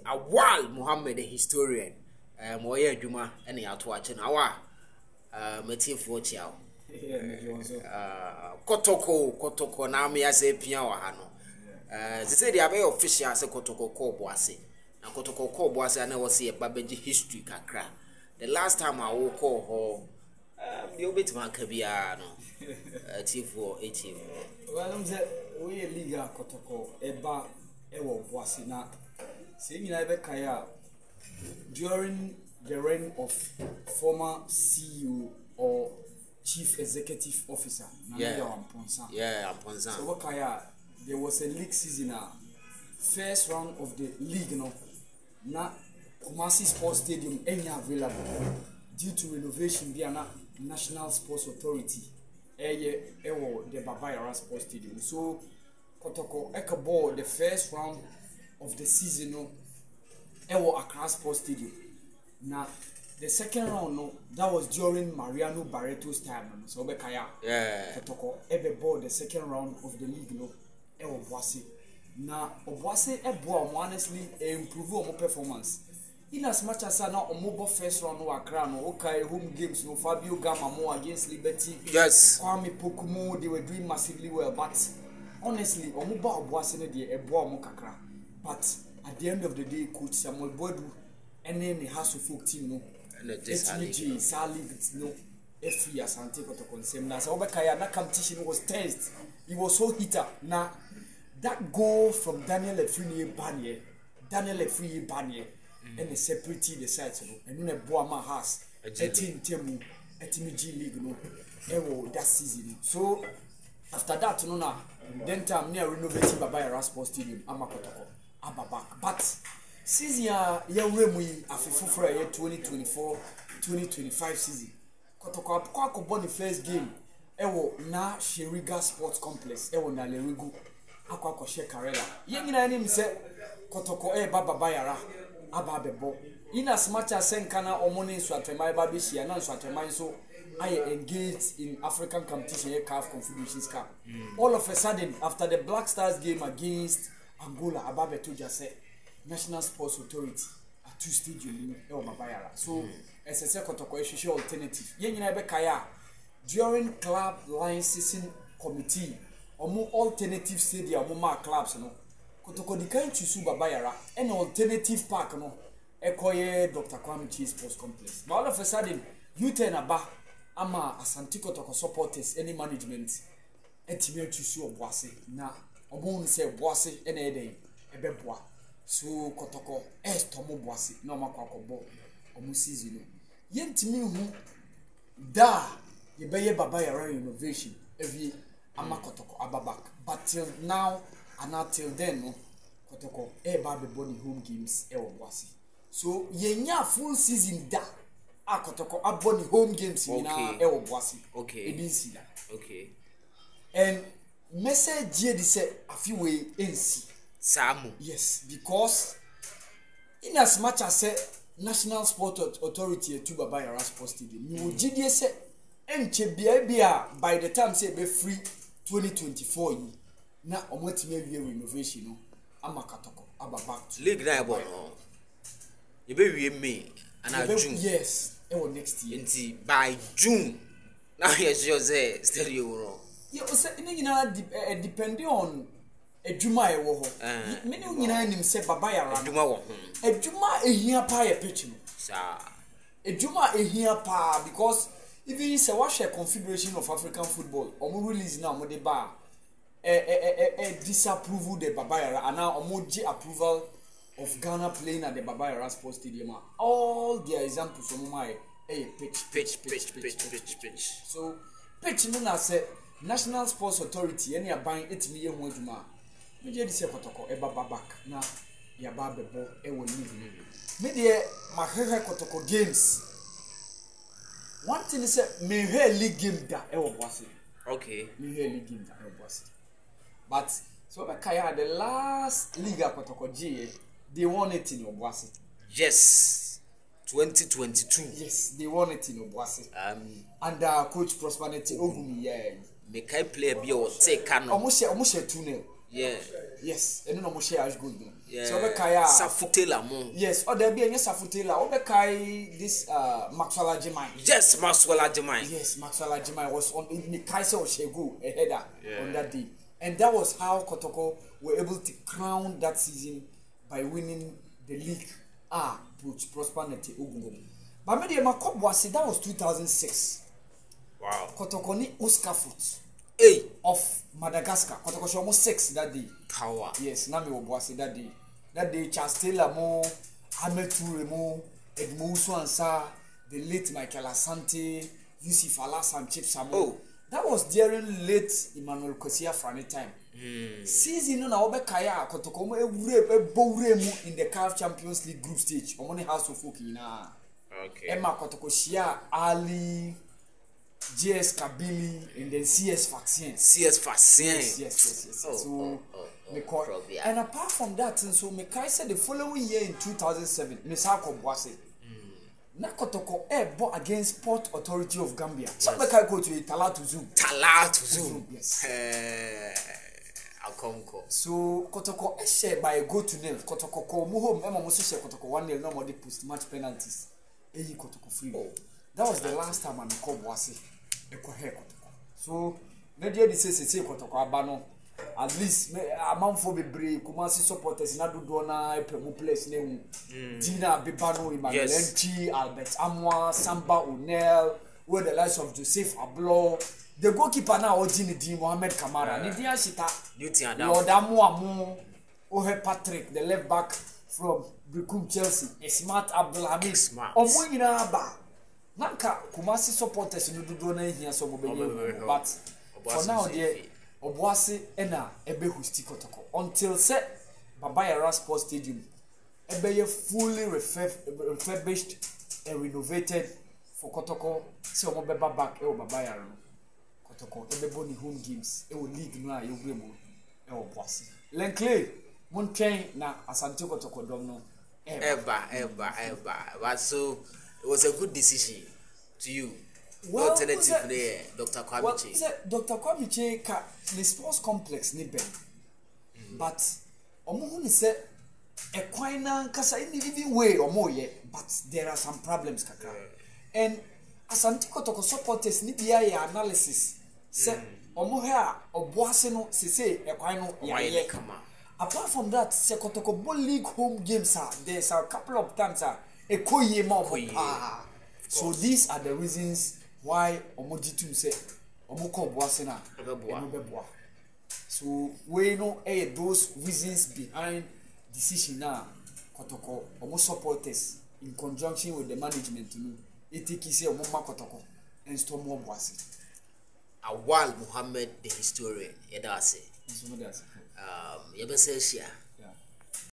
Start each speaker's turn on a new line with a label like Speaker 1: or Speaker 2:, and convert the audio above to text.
Speaker 1: Awal Mohammed, the historian. Moya Juma, any out watching our Matthew Fortiao. Kotoko, now me as a piano. They say the Abbey official as a Kotoko'S. Now Kotoko'S, I never see a Babaji history kakra. The last time I will call her, the Obit Macabiano, T4 18.
Speaker 2: Well, I'm the way Liga Kotoko, Eba, Ewo, Wasina. Saying Kaya during the reign of former CEO or Chief Executive Officer,
Speaker 1: yeah, Amponsa.
Speaker 2: So what Kaya, there was a league season, first round of the league, na Kumasi Sports Stadium any available due to renovation via National Sports Authority. The Babayara Sports Stadium. So Kotoko Ekabo the first round of the season Accra Sports Stadium. Now the second round that was during Mariano Barreto's time. So Bekaya Kotoko Ebebo the second round of the league OBUASI. Now OBUASI honestly improve our performance. In as much as I know mobile first round no Accra no okay home games no Fabio Gama more against Liberty.
Speaker 1: Yes.
Speaker 2: Kwame Pokumo, they were doing massively well, but honestly mobile OBUASI no dey ebo mo kakra. But at the end of the day, Coach Samuel Bodu and then the House of Folk team no SMG Sally no F3 Asante Kotoko'S. Now so Obekaya that competition was tense. It was so heated. Now that goal from Daniel Efriye Banye and the separate the sides and then a Boama has 18 temu G League no that season. So after that then time near renovating Babayara Sports Stadium Amakotoko Ababak. But since we afifu for year 2024-2025 season Kotoko Abako won the first game na Sheriga Sports Complex na Lerigu akwa share Karela yengina ni mse Kotoko Babayara Ababebo. In as much as Senkana or money Swatema Babishi and Swatema, so I engaged in African competition CAF Confederations Cup. All of a sudden, after the Black Stars game against Angola, Ababeto just said National Sports Authority at 2 stadium Babayara. So as I said, Kotoko'S alternative. Kaya during club licensing committee or more alternative stadium more clubs Kotoko di kan chusu Babayara an alternative park ekoye Dr. Kwame Sports Complex. But all of a sudden U10 aba ama Asante Kotoko supporters any management etime chusu OBUASI na obon se OBUASI ene eden ebeboa. So Kotoko tomo OBUASI na omakwakobo omu season yentimi hu da yebeye Babayara innovation every ama Kotoko ababak. But till now and until then, Kotoko baby body home games OBUASI. So yenya full season da Kotoko aboni home games in OBUASI.
Speaker 1: Okay. Okay.
Speaker 2: And message here say a few way NC.
Speaker 1: Samu.
Speaker 2: Yes, because in as much as say National Sport Authority to Babayara Sports Stadium, you will GDS say bia by the time say be free 2024 na omwetime wie renovation no amakatoko ababak
Speaker 1: league na ebo no ye be wie May and June.
Speaker 2: Yes next year
Speaker 1: until by June now you say stadium no
Speaker 2: you say nyina depending on adwuma e wo ho me ne nyina nim say Babayara
Speaker 1: adwuma wo ho
Speaker 2: adwuma ehia pa ye pitch no
Speaker 1: sa
Speaker 2: adwuma ehia pa because even say what share confederation of African football omo release na omo de ba disapproval the Babayara and now omoji approval of Ghana playing at the Babayara Sports Stadium. All their examples from my pitch. So pitch no na say National Sports Authority any buying 8 million wojuma. Me je say Kotoko babak na ya ba bebo wo leave. Me de ma hehe Kotoko games. One thing is me hehe league game da OBUASI.
Speaker 1: Okay.
Speaker 2: Me hehe league game da OBUASI. But so Kaya the last Liga Kotoko G they won it in OBUASI.
Speaker 1: Yes. 2022.
Speaker 2: Yes, they won it in OBUASI. Under Coach Prosperity Ogumi
Speaker 1: me kai player bi o take can.
Speaker 2: Almost 2-0.
Speaker 1: Yeah.
Speaker 2: Yes, and no more share as good.
Speaker 1: Yeah.
Speaker 2: So Obekaya
Speaker 1: Safutela mo.
Speaker 2: Yes, or there be any Safutela. Obekai this Maxwell Ajimai.
Speaker 1: Yes, Maxwell Ajimai.
Speaker 2: Yes, Maxwell Ajimai was on in the Kaiser Oshegu, a header on that day. And that was how Kotoko were able to crown that season by winning the league. Prosperity Ugungo. But maybe Makobwasi, that was 2006.
Speaker 1: Wow.
Speaker 2: Kotoko ni Oscar foot.
Speaker 1: Hey.
Speaker 2: Of Madagascar. Kotoko she almost 6 that day.
Speaker 1: Kawa.
Speaker 2: Yes, Nami Obwasi that day. That day, Charles Taylor mo, Ahmed Toure mo, Edmond Swansa, the late Michael Asante, Yusuf Alassane Chipsamo.
Speaker 1: Oh.
Speaker 2: That was during late Emmanuel Kosia Frani time. Season na Obekaya Kotoko mo e in the CAF Champions League group stage. Omoni house of folk na.
Speaker 1: Okay.
Speaker 2: Emma Kotoko Shia Ali, JS Kabili, and then CS Vaccine.
Speaker 1: CS Vaccine.
Speaker 2: Yes. And apart from that, so Mekai said the following year in 2007, Mesako Boise. Na Kotoko bo against Port Authority of Gambia. So Mekai go to Talatu Zoo.
Speaker 1: Talatu Zoo.
Speaker 2: Yes.
Speaker 1: Akonko.
Speaker 2: So Kotoko share by a go to nil. Kotoko ko mu home. Emma Musu share Kotoko 1-0 no more the post match penalties. Kotoko free. That was the last time I called Boise. Kotoko. So media dey say Kotoko abano. At least a man for be brave, Kumasi supporters na do na pemu place ne Dina Bibano, Emmanuel Enchi, Albert Amwa, Samba O'Neill, where the likes of Joseph Ablo, the goalkeeper now Ojini Di Mohammed Kamara, Nidia Shita, Lord Amu, Ohe Patrick, the left back from Brikum Chelsea, a smart Abdulhamid, Omuina Ba. Nanka Kumasi supporters no do na here so but for now there Obuasi ena ebe hosti Kotoko until set Babayara Sports Stadium ebe fully refurbished and renovated for Kotoko se omo beba back e Babayara Kotoko ebe boni home games e league no a yewremo e Obuasi Lenkley Montreal na Asante Kotoko dom no
Speaker 1: Eba but so it was a good decision to you.
Speaker 2: Well,
Speaker 1: alternatively, Dr. Kwamiche.
Speaker 2: Dr. Kwamiche ka the sports complex ni ben. But omo ni say e kwan na kasa in living way omo ye, but there are some problems kaka. And Asante Kotoko supporters ni bia ya analysis say omo here Obuasi no say e kwan no ye kama. Apart from that, say Kotoko league home games there's a couple of times e koye ma. So these are the reasons why Omojitu say Omoko Boase na Ebeboa. So we know those reasons behind decision now Kotoko Omo supporters in conjunction with the management to know it take say Omoma Kotoko and storm Boase.
Speaker 1: Awal Mohammed the historian yedase. Yebese share